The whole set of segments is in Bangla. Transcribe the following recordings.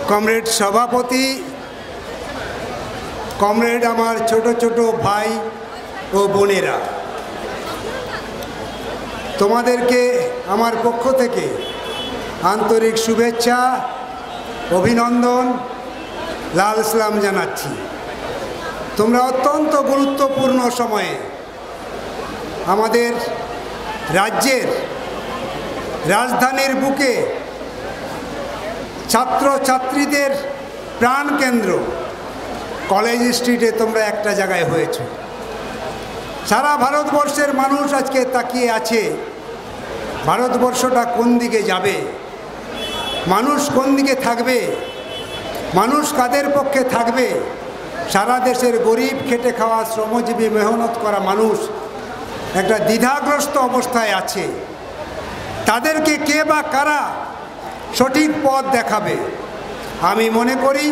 কমরেড সভাপতি, কমরেড আমার ছোট ছোট ভাই ও বোনেরা, তোমাদেরকে আমার পক্ষ থেকে আন্তরিক শুভেচ্ছা, অভিনন্দন, লাল সালাম জানাচ্ছি। তোমরা অত্যন্ত গুরুত্বপূর্ণ সময়ে আমাদের রাজ্যের রাজধানীর বুকে ছাত্রছাত্রীদের প্রাণকেন্দ্র কলেজ স্ট্রিটে তোমরা একটা জায়গায় হয়েছ। সারা ভারতবর্ষের মানুষ আজকে তাকিয়ে আছে ভারতবর্ষটা কোন দিকে যাবে, মানুষ কোন দিকে থাকবে, মানুষ কাদের পক্ষে থাকবে। সারা দেশের গরিব, খেটে খাওয়া, শ্রমজীবী, মেহনত করা মানুষ একটা দ্বিধাগ্রস্ত অবস্থায় আছে। তাদেরকে কে বা কারা সঠিক পথ দেখাবে? আমি মনে করি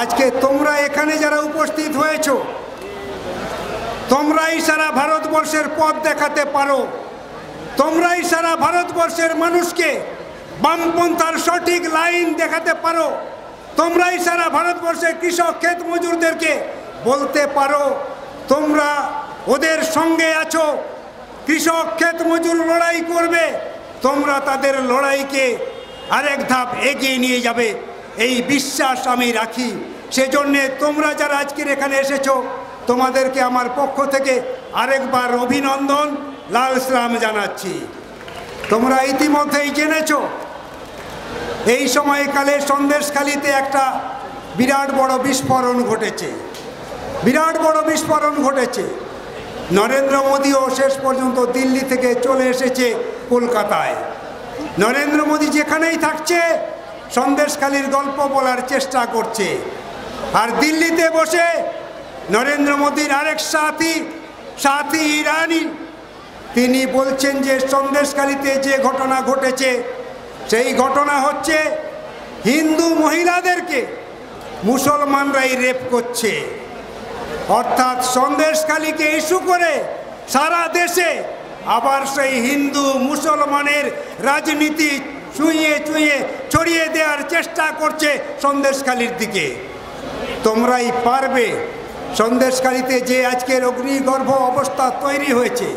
আজকে তোমরা এখানে যারা উপস্থিত হয়েছ, তোমরাই সারা ভারতবর্ষের পথ দেখাতে পারো। তোমরাই সারা ভারতবর্ষের মানুষকে বামপন্থার সঠিক লাইন দেখাতে পারো। তোমরাই সারা ভারতবর্ষের কৃষক, ক্ষেত মজুরদেরকে বলতে পারো তোমরা ওদের সঙ্গে আছো। কৃষক, ক্ষেত মজুর লড়াই করবে, তোমরা তাদের লড়াইকে আরেক ধাপ এগিয়ে নিয়ে যাবে, এই বিশ্বাস আমি রাখি। সেজন্যে তোমরা যারা আজকের এখানে এসেছো, তোমাদেরকে আমার পক্ষ থেকে আরেকবার অভিনন্দন, লাল সালাম জানাচ্ছি। তোমরা ইতিমধ্যেই জেনেছ এই সময়কালে সন্দেশখালিতে একটা বিরাট বড় বিস্ফোরণ ঘটেছে, বিরাট বড় বিস্ফোরণ ঘটেছে। নরেন্দ্র মোদীও শেষ পর্যন্ত দিল্লি থেকে চলে এসেছে কলকাতায়। নরেন্দ্র মোদী যেখানেই থাকছে সন্দেশখালির গল্প বলার চেষ্টা করছে। আর দিল্লিতে বসে নরেন্দ্র মোদীর আরেক সাথী ইরানি, তিনি বলছেন যে সন্দেশখালিতে যে ঘটনা ঘটেছে সেই ঘটনা হচ্ছে হিন্দু মহিলাদেরকে মুসলমানরাই রেপ করছে। অর্থাৎ সন্দেশখালিকে ইস্যু করে সারা দেশে আবার সেই হিন্দু মুসলমানের রাজনীতি চুইয়ে ছড়িয়ে দেওয়ার চেষ্টা করছে সন্দেশখালির দিকে। তোমরাই পারবে। সন্দেশখালিতে যে আজকের অগ্নিগর্ভ অবস্থা তৈরি হয়েছে,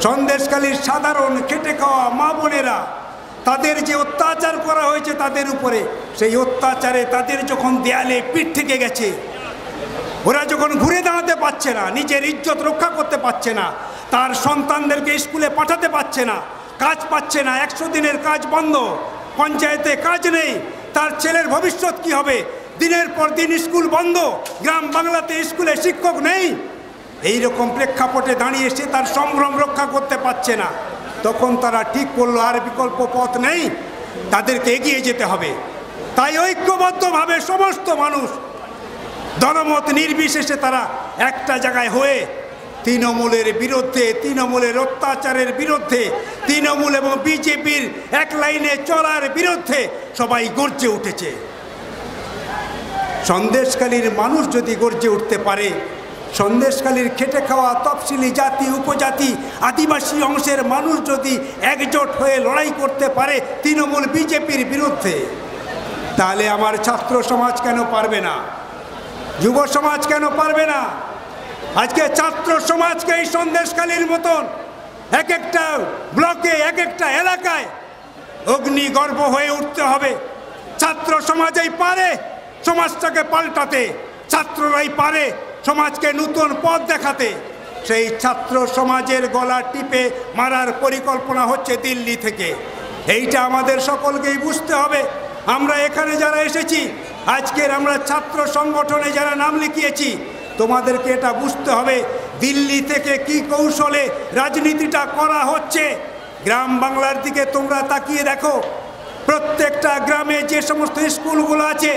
সন্দেশখালির সাধারণ খেটে খাওয়া মা বোনেরা, তাদের যে অত্যাচার করা হয়েছে তাদের উপরে, সেই অত্যাচারে তাদের যখন দেয়ালে পিঠ থেকে গেছে, ওরা যখন ঘুরে দাঁড়াতে পারছে না, নিজের ইজ্জত রক্ষা করতে পারছে না, তার সন্তানদেরকে স্কুলে পাঠাতে পারছে না, কাজ পাচ্ছে না, 100 দিনের কাজ বন্ধ, পঞ্চায়েতে কাজ নেই, তার ছেলের ভবিষ্যৎ কি হবে? দিনের পর দিন স্কুল বন্ধ, গ্রাম বাংলাতে স্কুলে শিক্ষক নেই। এই রকম প্রেক্ষাপটে দাঁড়িয়ে সে তার সম্ভ্রম রক্ষা করতে পারছে না। তখন তারা ঠিক করলো আর বিকল্প পথ নেই, তাদেরকে এগিয়ে যেতে হবে। তাই ঐক্যবদ্ধভাবে সমস্ত মানুষ দলমত নির্বিশেষে তারা একটা জায়গায় হয়ে তৃণমূলের বিরুদ্ধে, তৃণমূলের অত্যাচারের বিরুদ্ধে, তৃণমূল এবং বিজেপির এক লাইনে চলার বিরুদ্ধে সবাই গর্জে উঠেছে। সন্দেশখালির মানুষ যদি গর্জে উঠতে পারে, সন্দেশখালির খেটে খাওয়া তফসিলি জাতি, উপজাতি, আদিবাসী অংশের মানুষ যদি একজোট হয়ে লড়াই করতে পারে তৃণমূল বিজেপির বিরুদ্ধে, তাহলে আমার ছাত্র সমাজ কেন পারবে না? যুব সমাজ কেন পারবে না? আজকে ছাত্র সমাজকে এই সন্দেশখালির মতন এক একটা ব্লকে, এক একটা এলাকায় অগ্নিগর্ভ হয়ে উঠতে হবে। ছাত্র সমাজই পারে সমাজটাকে পাল্টাতে, ছাত্ররাই পারে সমাজকে নতুন পথ দেখাতে। সেই ছাত্র সমাজের গলা টিপে মারার পরিকল্পনা হচ্ছে দিল্লি থেকে। এইটা আমাদের সকলকেই বুঝতে হবে। আমরা এখানে যারা এসেছি, আজকের আমরা ছাত্র সংগঠনে যারা নাম লিখিয়েছি, তোমাদেরকে এটা বুঝতে হবে দিল্লি থেকে কি কৌশলে রাজনীতিটা করা হচ্ছে। গ্রাম বাংলার দিকে তোমরা তাকিয়ে দেখো, প্রত্যেকটা গ্রামে যে সমস্ত স্কুলগুলো আছে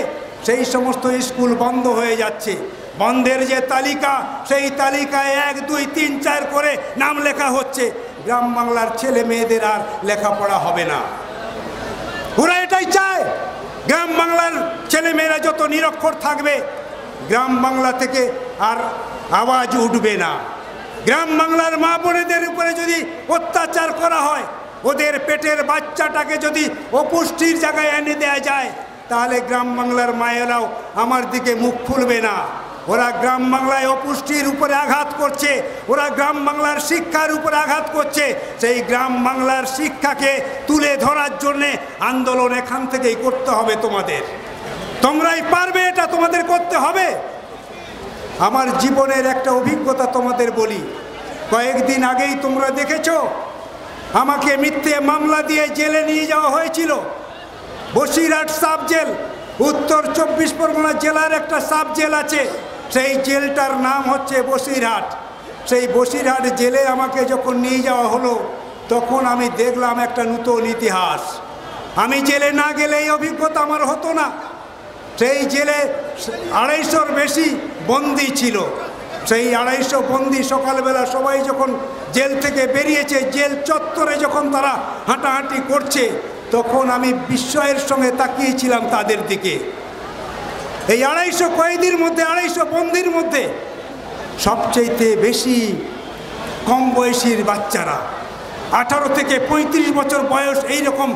সেই সমস্ত স্কুল বন্ধ হয়ে যাচ্ছে। বন্ধের যে তালিকা, সেই তালিকায় 1, 2, 3, 4 করে নাম লেখা হচ্ছে। গ্রাম বাংলার ছেলে মেয়েদের আর লেখাপড়া হবে না। ওরা এটাই চায়, গ্রাম বাংলার ছেলে মেয়েরা যত নিরক্ষর থাকবে, গ্রাম বাংলা থেকে আর আওয়াজ উঠবে না। গ্রাম বাংলার মা বোনেদের উপরে যদি অত্যাচার করা হয়, ওদের পেটের বাচ্চাটাকে যদি অপুষ্টির জায়গায় এনে দেওয়া যায়, তাহলে গ্রাম বাংলার মায়েরাও আমার দিকে মুখ খুলবে না। ওরা গ্রাম বাংলায় অপুষ্টির উপরে আঘাত করছে, ওরা গ্রাম বাংলার শিক্ষার উপরে আঘাত করছে। সেই গ্রাম বাংলার শিক্ষাকে তুলে ধরার জন্যে আন্দোলন এখান থেকেই করতে হবে তোমাদের। তোমরাই পারবে, এটা তোমাদের করতে হবে। আমার জীবনের একটা অভিজ্ঞতা তোমাদের বলি। কয়েকদিন আগেই তোমরা দেখেছো আমাকে মিথ্যে মামলা দিয়ে জেলে নিয়ে যাওয়া হয়েছিল। বসিরহাট সাব জেল, উত্তর 24 পরগনা জেলার একটা সাব জেল আছে, সেই জেলটার নাম হচ্ছে বসিরহাট। সেই বসিরহাট জেলে আমাকে যখন নিয়ে যাওয়া হলো তখন আমি দেখলাম একটা নতুন ইতিহাস। আমি জেলে না গেলে এই অভিজ্ঞতা আমার হতো না। সেই জেলে 250-র বেশি বন্দি ছিল। সেই 250 বন্দি সকালবেলা সবাই যখন জেল থেকে বেরিয়েছে, জেল চত্বরে যখন তারা হাঁটাহাঁটি করছে, তখন আমি বিস্ময়ের সঙ্গে তাকিয়েছিলাম তাদের দিকে। এই 250 কয়েদির মধ্যে, 250 বন্দির মধ্যে সবচেয়ে বেশি কম বয়সীর বাচ্চারা, 18 থেকে 35 বছর বয়স, এইরকম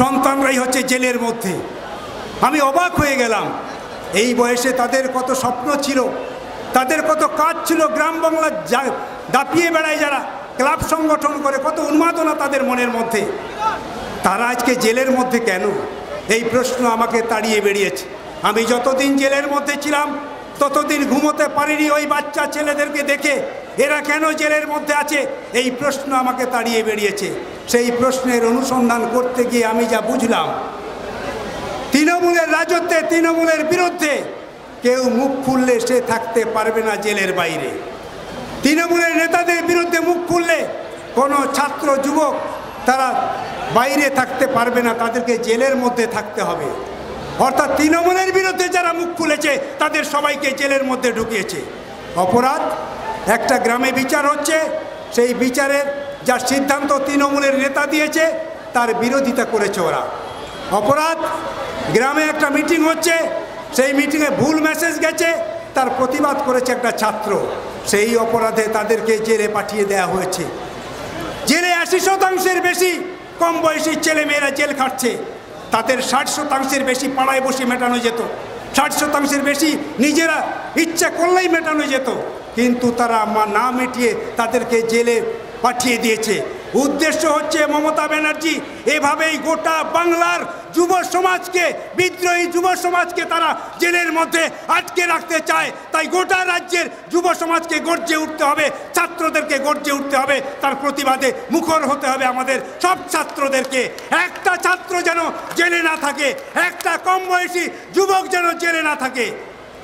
সন্তানরাই হচ্ছে জেলের মধ্যে। আমি অবাক হয়ে গেলাম। এই বয়সে তাদের কত স্বপ্ন ছিল, তাদের কত কাজ ছিল। গ্রাম বাংলা দাপিয়ে বেড়ায় যারা, ক্লাব সংগঠন করে, কত উন্মাদনা তাদের মনের মধ্যে। তারা আজকে জেলের মধ্যে কেন? এই প্রশ্ন আমাকে তাড়িয়ে বেরিয়েছে। আমি যতদিন জেলের মধ্যে ছিলাম ততদিন ঘুমোতে পারিনি ওই বাচ্চা ছেলেদেরকে দেখে। এরা কেন জেলের মধ্যে আছে, এই প্রশ্ন আমাকে তাড়িয়ে বেরিয়েছে। সেই প্রশ্নের অনুসন্ধান করতে গিয়ে আমি যা বুঝলাম, তৃণমূলের রাজত্বে, তৃণমূলের বিরুদ্ধে কেউ মুখ খুললে সে থাকতে পারবে না জেলের বাইরে। তৃণমূলের নেতাদের বিরুদ্ধে মুখ খুললে কোনো ছাত্র যুবক তারা বাইরে থাকতে পারবে না, তাদেরকে জেলের মধ্যে থাকতে হবে। অর্থাৎ তৃণমূলের বিরুদ্ধে যারা মুখ খুলেছে তাদের সবাইকে জেলের মধ্যে ঢুকিয়েছে। অপরাধ, একটা গ্রামে বিচার হচ্ছে, সেই বিচারের যা সিদ্ধান্ত তৃণমূলের নেতা দিয়েছে তার বিরোধিতা করেছে ওরা। অপরাধ, গ্রামে একটা মিটিং হচ্ছে, সেই মিটিংয়ে ভুল মেসেজ গেছে, তার প্রতিবাদ করেছে একটা ছাত্র, সেই অপরাধে তাদেরকে জেলে পাঠিয়ে দেওয়া হয়েছে। জেলে 80% বেশি কম বয়সী ছেলে মেয়েরা জেল খাটছে। তাদের 60% বেশি পাড়ায় বসে মেটানো যেত, 60% বেশি নিজেরা ইচ্ছা করলেই মেটানো যেত, কিন্তু তারা না মিটিয়ে তাদেরকে জেলে পাঠিয়ে দিয়েছে। উদ্দেশ্য হচ্ছে মমতা ব্যানার্জি এভাবেই গোটা বাংলার যুব সমাজকে, বিদ্রোহী যুব সমাজকে তারা জেলের মধ্যে আটকে রাখতে চায়। তাই গোটা রাজ্যের যুব সমাজকে গর্জে উঠতে হবে, ছাত্রদেরকে গর্জে উঠতে হবে, তার প্রতিবাদে মুখর হতে হবে আমাদের সব ছাত্রদেরকে। একটা ছাত্র যেন জেলে না থাকে, একটা কম বয়সী যুবক যেন জেলে না থাকে।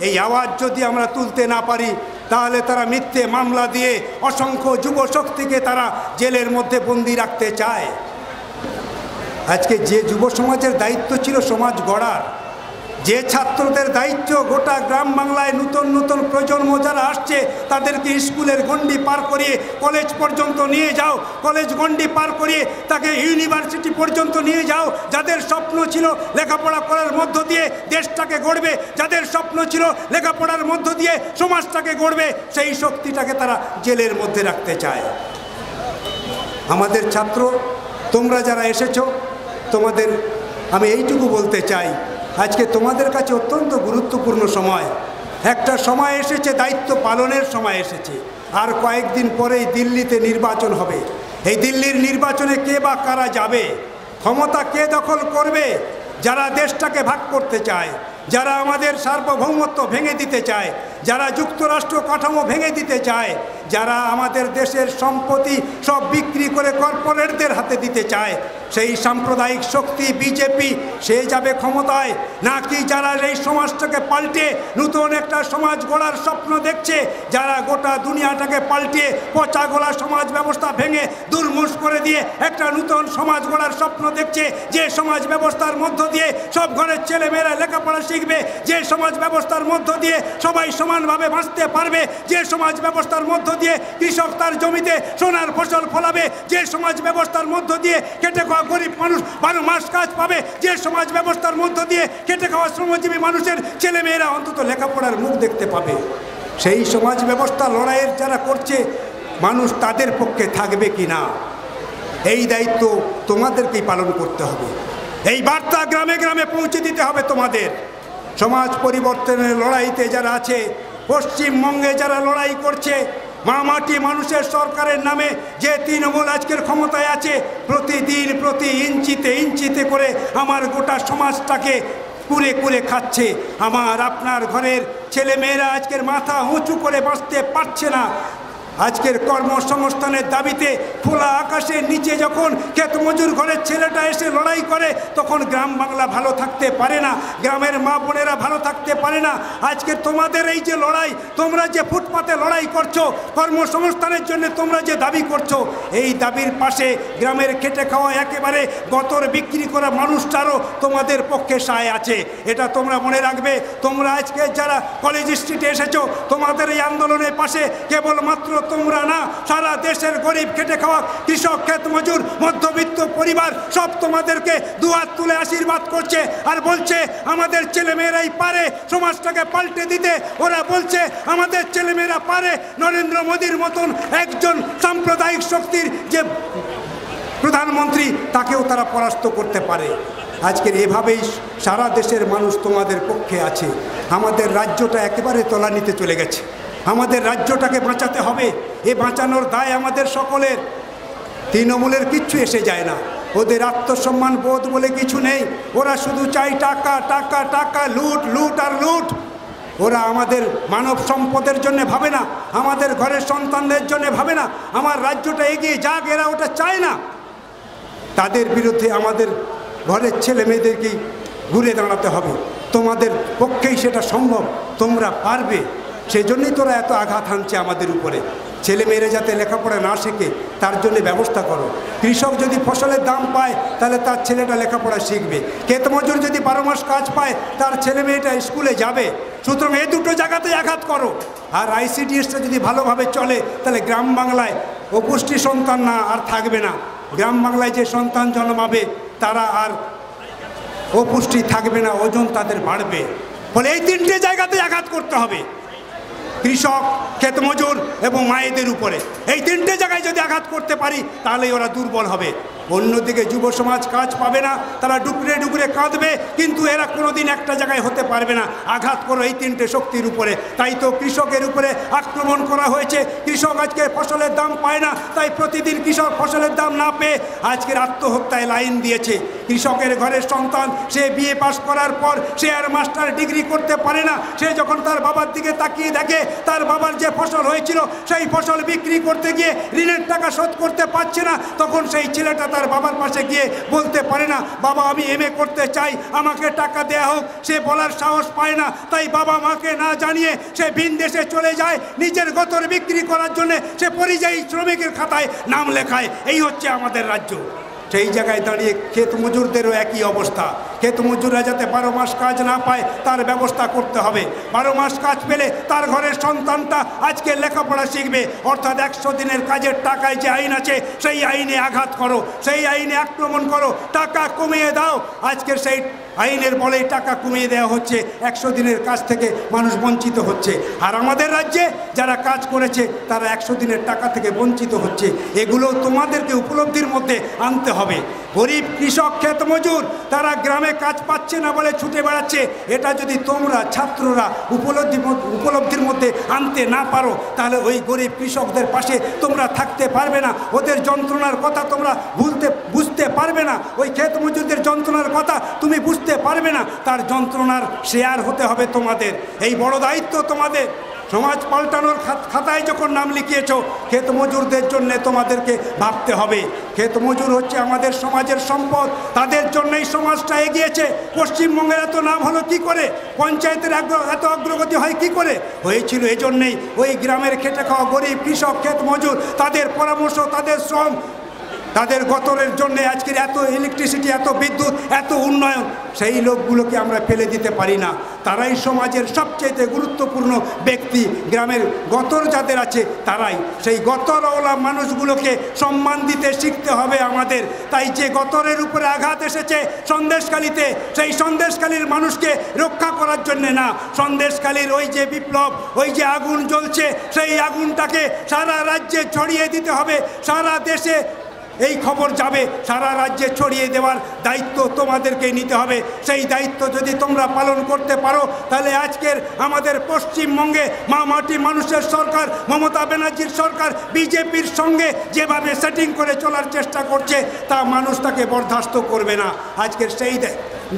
এই আওয়াজ যদি আমরা তুলতে না পারি তাহলে তারা মিথ্যে মামলা দিয়ে অসংখ্য যুব শক্তিকে তারা জেলের মধ্যে বন্দি রাখতে চায়। আজকে যে যুব সমাজের দায়িত্ব ছিল সমাজ গড়ার, যে ছাত্রদের দায়িত্ব গোটা গ্রাম বাংলায় নতুন নতুন প্রজন্ম যারা আসছে তাদেরকে স্কুলের গণ্ডি পার করিয়ে কলেজ পর্যন্ত নিয়ে যাও, কলেজ গণ্ডি পার করিয়ে তাকে ইউনিভার্সিটি পর্যন্ত নিয়ে যাও। যাদের স্বপ্ন ছিল লেখাপড়া করার মধ্য দিয়ে দেশটাকে গড়বে, যাদের স্বপ্ন ছিল লেখাপড়ার মধ্য দিয়ে সমাজটাকে গড়বে, সেই শক্তিটাকে তারা জেলের মধ্যে রাখতে চায়। আমাদের ছাত্র তোমরা যারা এসেছো, তোমাদের আমি এইটুকু বলতে চাই, আজকে তোমাদের কাছে অত্যন্ত গুরুত্বপূর্ণ সময়, একটা সময় এসেছে, দায়িত্ব পালনের সময় এসেছে। আর কয়েকদিন পরেই দিল্লিতে নির্বাচন হবে। এই দিল্লির নির্বাচনে কে বা কারা যাবে, ক্ষমতা কে দখল করবে, যারা দেশটাকে ভাগ করতে চায়, যারা আমাদের সার্বভৌমত্ব ভেঙে দিতে চায়, যারা যুক্তরাষ্ট্র কাঠামো ভেঙে দিতে চায়, যারা আমাদের দেশের সম্পত্তি সব বিক্রি করে কর্পোরেটদের হাতে দিতে চায়, সেই সাম্প্রদায়িক শক্তি বিজেপি সে যাবে ক্ষমতায়, নাকি যারা এই সমাজটাকে পাল্টে নতুন একটা সমাজ গড়ার স্বপ্ন দেখছে, যারা গোটা দুনিয়াটাকে পাল্টিয়ে পচা গোলা সমাজ ব্যবস্থা ভেঙে দুর্মুষ করে দিয়ে একটা নতুন সমাজ গড়ার স্বপ্ন দেখছে, যে সমাজ ব্যবস্থার মধ্য দিয়ে সব ঘরের ছেলেমেয়েরা লেখাপড়া শিখবে, যে সমাজ ব্যবস্থার মধ্য দিয়ে সবাই সমানভাবে বাঁচতে পারবে, যে সমাজ ব্যবস্থার মধ্য দিয়ে কৃষক তার জমিতে সোনার ফসল ফলাবে, যে সমাজ ব্যবস্থার মধ্য দিয়ে খেটে খাওয়া গরিব মানুষ 12 মাস কাজ পাবে, যে সমাজ ব্যবস্থার মধ্য দিয়ে খেটে খাওয়া শ্রমজীবী মানুষের ছেলেমেয়েরা অন্তত লেখাপড়ার মুখ দেখতে পাবে, সেই সমাজ ব্যবস্থা লড়াইয়ের যারা করছে মানুষ তাদের পক্ষে থাকবে কি না, এই দায়িত্ব তোমাদেরকেই পালন করতে হবে। এই বার্তা গ্রামে গ্রামে পৌঁছে দিতে হবে তোমাদের। সমাজ পরিবর্তনের লড়াইতে যারা আছে, পশ্চিমবঙ্গে যারা লড়াই করছে, মাটি মানুষের সরকারের নামে যে তৃণমূল আজকের ক্ষমতায় আছে, প্রতিদিন প্রতি ইঞ্চিতে ইঞ্চিতে করে আমার গোটা সমাজটাকে কুরে কুরে খাচ্ছে। আমার আপনার ঘরের ছেলেমেয়েরা আজকের মাথা উঁচু করে বাঁচতে পারছে না। আজকের কর্মসংস্থানের দাবিতে খোলা আকাশের নিচে যখন ক্ষেত মজুর ঘরের ছেলেটা এসে লড়াই করে, তখন গ্রাম বাংলা ভালো থাকতে পারে না, গ্রামের মা বোনেরা ভালো থাকতে পারে না। আজকে তোমাদের এই যে লড়াই, তোমরা যে ফুটপাতে লড়াই করছো, কর্মসংস্থানের জন্য তোমরা যে দাবি করছো, এই দাবির পাশে গ্রামের খেটে খাওয়া একেবারে গতর বিক্রি করা মানুষটারও তোমাদের পক্ষে সায় আছে। এটা তোমরা মনে রাখবে। তোমরা আজকে যারা কলেজ স্ট্রিটে এসেছো, তোমাদের এই আন্দোলনের পাশে কেবলমাত্র তোমরা না, সারা দেশের গরিব খেটে খাওয়া কৃষক, ক্ষেত মজুর, মধ্যবিত্ত পরিবার সব তোমাদেরকে দুহাত তুলে আশীর্বাদ করছে আর বলছে আমাদের ছেলেমেয়েরাই পারে সমাজটাকে পাল্টে দিতে। ওরা বলছে আমাদের ছেলেমেয়েরা পারে নরেন্দ্র মোদীর মতন একজন সাম্প্রদায়িক শক্তির যে প্রধানমন্ত্রী, তাকেও তারা পরাস্ত করতে পারে। আজকের এভাবেই সারা দেশের মানুষ তোমাদের পক্ষে আছে। আমাদের রাজ্যটা একেবারে তলানিতে চলে গেছে। আমাদের রাজ্যটাকে বাঁচাতে হবে। এ বাঁচানোর দায় আমাদের সকলের। তৃণমূলের কিচ্ছু এসে যায় না, ওদের আত্মসম্মান বোধ বলে কিছু নেই। ওরা শুধু চাই টাকা টাকা টাকা, লুট লুট আর লুট। ওরা আমাদের মানব সম্পদের জন্য ভাবে না, আমাদের ঘরের সন্তানদের জন্য ভাবে না, আমার রাজ্যটা এগিয়ে যাক, এরা ওটা চায় না। তাদের বিরুদ্ধে আমাদের ঘরের ছেলে মেয়েদেরকেই ঘুরে দাঁড়াতে হবে। তোমাদের পক্ষেই সেটা সম্ভব, তোমরা পারবে। সেই জন্যই তোরা এত আঘাত হানছে আমাদের উপরে। ছেলেমেয়েরা যাতে লেখাপড়া না শেখে তার জন্য ব্যবস্থা করো। কৃষক যদি ফসলের দাম পায় তাহলে তার ছেলেটা লেখাপড়া শিখবে। ক্ষেত মজুর যদি 12 মাস কাজ পায় তার ছেলে মেয়েটা স্কুলে যাবে। সুতরাং এই দুটো জায়গাতেই আঘাত করো। আর আইসিডিএসটা যদি ভালোভাবে চলে তাহলে গ্রাম বাংলায় অপুষ্টি সন্তান না আর থাকবে না। গ্রাম বাংলায় যে সন্তান জন্মাবে তারা আর অপুষ্টি থাকবে না, ওজন তাদের বাড়বে। ফলে এই তিনটে জায়গাতেই আঘাত করতে হবে, কৃষক, ক্ষেত মজুর এবং মায়েদের উপরে। এই তিনটে জায়গায় যদি আঘাত করতে পারি তাহলেই ওরা দুর্বল হবে। অন্যদিকে যুব সমাজ কাজ পাবে না, তারা ডুকরে ডুকরে কাঁদবে, কিন্তু এরা কোনোদিন একটা জায়গায় হতে পারবে না। আঘাত করো এই তিনটে শক্তির উপরে। তাই তো কৃষকের উপরে আক্রমণ করা হয়েছে। কৃষক আজকে ফসলের দাম পায় না, তাই প্রতিদিন কৃষক ফসলের দাম না পেয়ে আজকের আত্মহত্যায় লাইন দিয়েছে। কৃষকের ঘরের সন্তান, সে বিএ পাস করার পর সে আর মাস্টার ডিগ্রি করতে পারে না। সে যখন তার বাবার দিকে তাকিয়ে দেখে তার বাবার যে ফসল হয়েছিল সেই ফসল বিক্রি করতে গিয়ে ঋণের টাকা শোধ করতে পারছে না, তখন সেই ছেলেটা তার বাবার পাশে গিয়ে বলতে পারে না, বাবা আমি এমএ করতে চাই, আমাকে টাকা দেয়া হোক। সে বলার সাহস পায় না, তাই বাবা মাকে না জানিয়ে সে ভিন দেশে চলে যায়। নিজের গতর বিক্রি করার জন্য সে পরিযায়ী শ্রমিকের খাতায় নাম লেখায়। এই হচ্ছে আমাদের রাজ্য। সেই জায়গায় দাঁড়িয়ে ক্ষেত মজুরদেরও একই অবস্থা। ক্ষেত মজুররা যাতে 12 মাস কাজ না পায় তার ব্যবস্থা করতে হবে। 12 মাস কাজ পেলে তার ঘরের সন্তানটা আজকে লেখাপড়া শিখবে। অর্থাৎ 100 দিনের কাজের টাকায় যে আইন আছে সেই আইনে আঘাত করো, সেই আইনে আক্রমণ করো, টাকা কমিয়ে দাও। আজকের সেই আইনের বলেই টাকা কমিয়ে দেওয়া হচ্ছে, 100 দিনের কাজ থেকে মানুষ বঞ্চিত হচ্ছে। আর আমাদের রাজ্যে যারা কাজ করেছে তারা 100 দিনের টাকা থেকে বঞ্চিত হচ্ছে। এগুলো তোমাদেরকে উপলব্ধির মধ্যে আনতে হবে। গরিব কৃষক, ক্ষেত মজুর তারা গ্রামে কাজ পাচ্ছে না বলে ছুটে বেড়াচ্ছে। এটা যদি তোমরা ছাত্ররা উপলব্ধির মধ্যে আনতে না পারো তাহলে ওই গরিব কৃষকদের পাশে তোমরা থাকতে পারবে না। ওদের যন্ত্রণার কথা তোমরা বুঝতে পারবে না। ওই ক্ষেত মজুরদের যন্ত্রণার কথা তুমি বুঝতে পারবে না। তার যন্ত্রণার শেয়ার হতে হবে তোমাদের। এই বড় দায়িত্ব তোমাদের। সমাজ পাল্টানোর খাতায় যখন নাম লিখিয়েছ, ক্ষেত মজুরদের জন্য তোমাদেরকে ভাবতে হবে। ক্ষেত মজুর হচ্ছে আমাদের সমাজের সম্পদ, তাদের জন্যই সমাজটা এগিয়েছে। পশ্চিমবঙ্গের এত নাম হলো কি করে? পঞ্চায়েতের এত অগ্রগতি হয় কি করে? হয়েছিল এজন্যেই ওই গ্রামের খেটে খাওয়া গরিব কৃষক, ক্ষেত মজুর, তাদের পরামর্শ, তাদের শ্রম, তাদের গতরের জন্য আজকের এত ইলেকট্রিসিটি, এত বিদ্যুৎ, এত উন্নয়ন। সেই লোকগুলোকে আমরা ফেলে দিতে পারি না। তারাই সমাজের সবচেয়ে গুরুত্বপূর্ণ ব্যক্তি। গ্রামের গতর যাদের আছে তারাই। সেই গতরওয়ালা মানুষগুলোকে সম্মান দিতে শিখতে হবে আমাদের। তাই যে গতরের উপরে আঘাত এসেছে সন্দেশখালীতে, সেই সন্দেশখালীর মানুষকে রক্ষা করার জন্যে না, সন্দেশখালীর ওই যে বিপ্লব, ওই যে আগুন জ্বলছে সেই আগুনটাকে সারা রাজ্যে ছড়িয়ে দিতে হবে, সারা দেশে এই খবর যাবে সারা রাজ্যে ছড়িয়ে দেওয়ার দায়িত্ব তোমাদেরকে নিতে হবে। সেই দায়িত্ব যদি তোমরা পালন করতে পারো তাহলে আজকের আমাদের পশ্চিমবঙ্গে মাটি মানুষের সরকার, মমতা ব্যানার্জির সরকার বিজেপির সঙ্গে যেভাবে সেটিং করে চলার চেষ্টা করছে তা মানুষ তাকে বরদাস্ত করবে না। আজকের সেই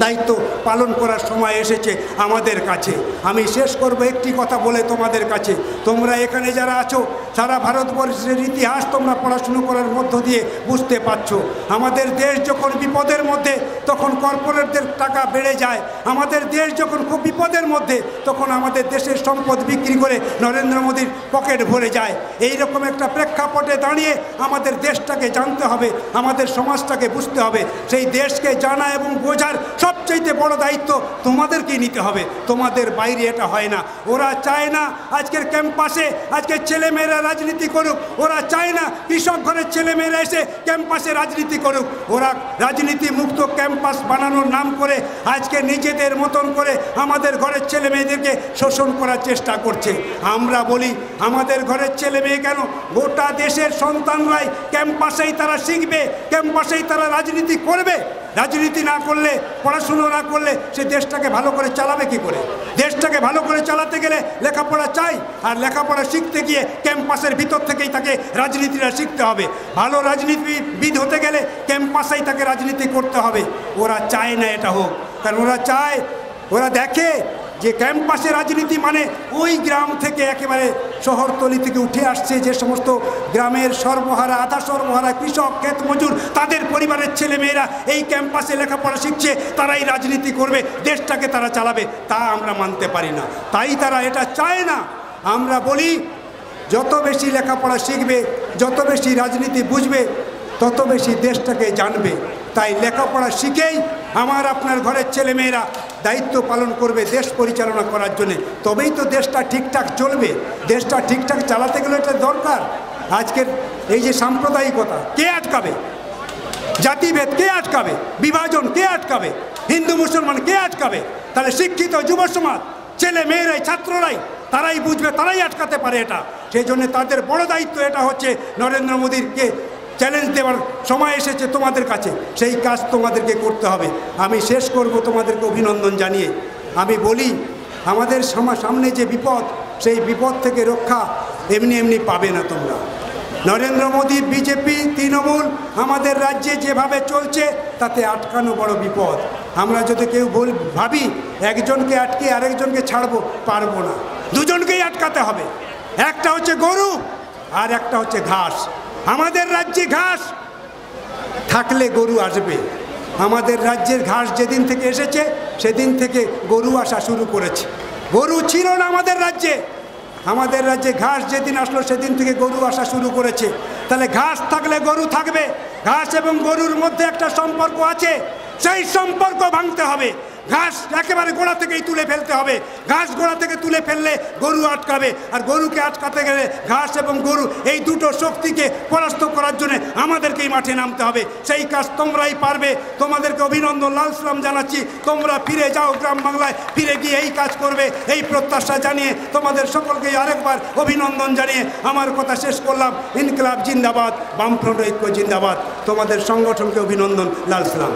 দায়িত্ব পালন করার সময় এসেছে আমাদের কাছে। আমি শেষ করব একটি কথা বলে তোমাদের কাছে, তোমরা এখানে যারা আছো সারা ভারতবর্ষের ইতিহাস তোমরা পড়াশুনো করার মধ্য দিয়ে বুঝতে পারছো। আমাদের দেশ যখন বিপদের মধ্যে তখন কর্পোরেটদের টাকা বেড়ে যায়, আমাদের দেশ যখন খুব বিপদের মধ্যে তখন আমাদের দেশের সম্পদ বিক্রি করে নরেন্দ্র মোদীর পকেট ভরে যায়। এই রকম একটা প্রেক্ষাপটে দাঁড়িয়ে আমাদের দেশটাকে জানতে হবে, আমাদের সমাজটাকে বুঝতে হবে। সেই দেশকে জানা এবং বোঝার সবচেয়ে বড় দায়িত্ব তোমাদেরকেই নিতে হবে, তোমাদের বাইরে এটা হয় না। ওরা চায় না আজকের ক্যাম্পাসে আজকের ছেলেমেয়েরা রাজনীতি করুক, ওরা চায় না কৃষক ঘরের ছেলেমেয়েরা এসে ক্যাম্পাসে রাজনীতি করুক। ওরা রাজনীতি মুক্ত ক্যাম্পাস বানানোর নাম করে আজকে নিজেদের মতন করে আমাদের ঘরের ছেলে মেয়েদেরকে শোষণ করার চেষ্টা করছে। আমরা বলি আমাদের ঘরের ছেলে মেয়ে কেন, গোটা দেশের সন্তানরাই ক্যাম্পাসেই তারা শিখবে, ক্যাম্পাসেই তারা রাজনীতি করবে। রাজনীতি না করলে, পড়াশুনো না করলে সে দেশটাকে ভালো করে চালাবে কি করে? দেশটাকে ভালো করে চালাতে গেলে লেখাপড়া চাই, আর লেখাপড়া শিখতে গিয়ে ক্যাম্পাসের ভিতর থেকেই তাকে রাজনীতিটা শিখতে হবে। ভালো রাজনীতিবিদ হতে গেলে ক্যাম্পাসেই তাকে রাজনীতি করতে হবে। ওরা চায় না এটা হোক, কারণ ওরা চায়, ওরা দেখে যে ক্যাম্পাসে রাজনীতি মানে ওই গ্রাম থেকে একেবারে শহরতলি থেকে উঠে আসছে যে সমস্ত গ্রামের সর্বহারা, আধা সর্বহারা কৃষক, ক্ষেত মজুর, তাদের পরিবারের ছেলেমেয়েরা এই ক্যাম্পাসে লেখাপড়া শিখছে, তারাই রাজনীতি করবে, দেশটাকে তারা চালাবে। তা আমরা মানতে পারি না, তাই তারা এটা চায় না। আমরা বলি যত বেশি লেখাপড়া শিখবে, যত বেশি রাজনীতি বুঝবে, তত বেশি দেশটাকে জানবে। তাই লেখাপড়া শিখেই আমার আপনার ঘরের ছেলেমেয়েরা দায়িত্ব পালন করবে দেশ পরিচালনা করার জন্যে, তবেই তো দেশটা ঠিকঠাক চলবে। দেশটা ঠিকঠাক চালাতে গেলে এটা দরকার। আজকের এই যে সাম্প্রদায়িকতা কে আটকাবে? জাতিভেদ কে আটকাবে? বিভাজন কে আটকাবে? হিন্দু মুসলমান কে আটকাবে? তাহলে শিক্ষিত যুব সমাজ, ছেলে মেয়েরাই, ছাত্ররাই, তারাই বুঝবে, তারাই আটকাতে পারে এটা। সেই জন্য তাদের বড় দায়িত্ব এটা হচ্ছে নরেন্দ্র মোদীকে চ্যালেঞ্জ দেওয়ার সময় এসেছে তোমাদের কাছে, সেই কাজ তোমাদেরকে করতে হবে। আমি শেষ করব তোমাদেরকে অভিনন্দন জানিয়ে। আমি বলি আমাদের সামনে যে বিপদ, সেই বিপদ থেকে রক্ষা এমনি এমনি পাবে না তোমরা। নরেন্দ্র মোদী, বিজেপি, তৃণমূল আমাদের রাজ্যে যেভাবে চলছে তাতে আটকানো বড় বিপদ। আমরা যদি কেউ ভাবি একজনকে আটকে আরেকজনকে ছাড়বো, পারবো না। দুজনকেই আটকাতে হবে। একটা হচ্ছে গরু আর একটা হচ্ছে ঘাস। আমাদের রাজ্যে ঘাস থাকলে গরু আসবে। আমাদের রাজ্যের ঘাস যেদিন থেকে এসেছে সেদিন থেকে গরু আসা শুরু করেছে। গরু ছিল না আমাদের রাজ্যে, আমাদের রাজ্যে ঘাস যেদিন আসলো সেদিন থেকে গরু আসা শুরু করেছে। তাহলে ঘাস থাকলে গরু থাকবে। ঘাস এবং গরুর মধ্যে একটা সম্পর্ক আছে, সেই সম্পর্ক ভাঙতে হবে। ঘাস একেবারে গোড়া থেকেই তুলে ফেলতে হবে। ঘাস গোড়া থেকে তুলে ফেললে গরু আটকাবে, আর গরুকে আটকাতে গেলে ঘাস এবং গরু এই দুটো শক্তিকে পরাস্ত করার জন্য আমাদেরকেই মাঠে নামতে হবে। সেই কাজ তোমরাই পারবে। তোমাদেরকে অভিনন্দন, লাল সালাম জানাচ্ছি। তোমরা ফিরে যাও গ্রাম বাংলায়, ফিরে গিয়ে এই কাজ করবে, এই প্রত্যাশা জানিয়ে তোমাদের সকলকেই আরেকবার অভিনন্দন জানিয়ে আমার কথা শেষ করলাম। ইনকিলাব জিন্দাবাদ, বামফ্রন্ট ঐক্য জিন্দাবাদ। তোমাদের সংগঠনকে অভিনন্দন, লাল সালাম।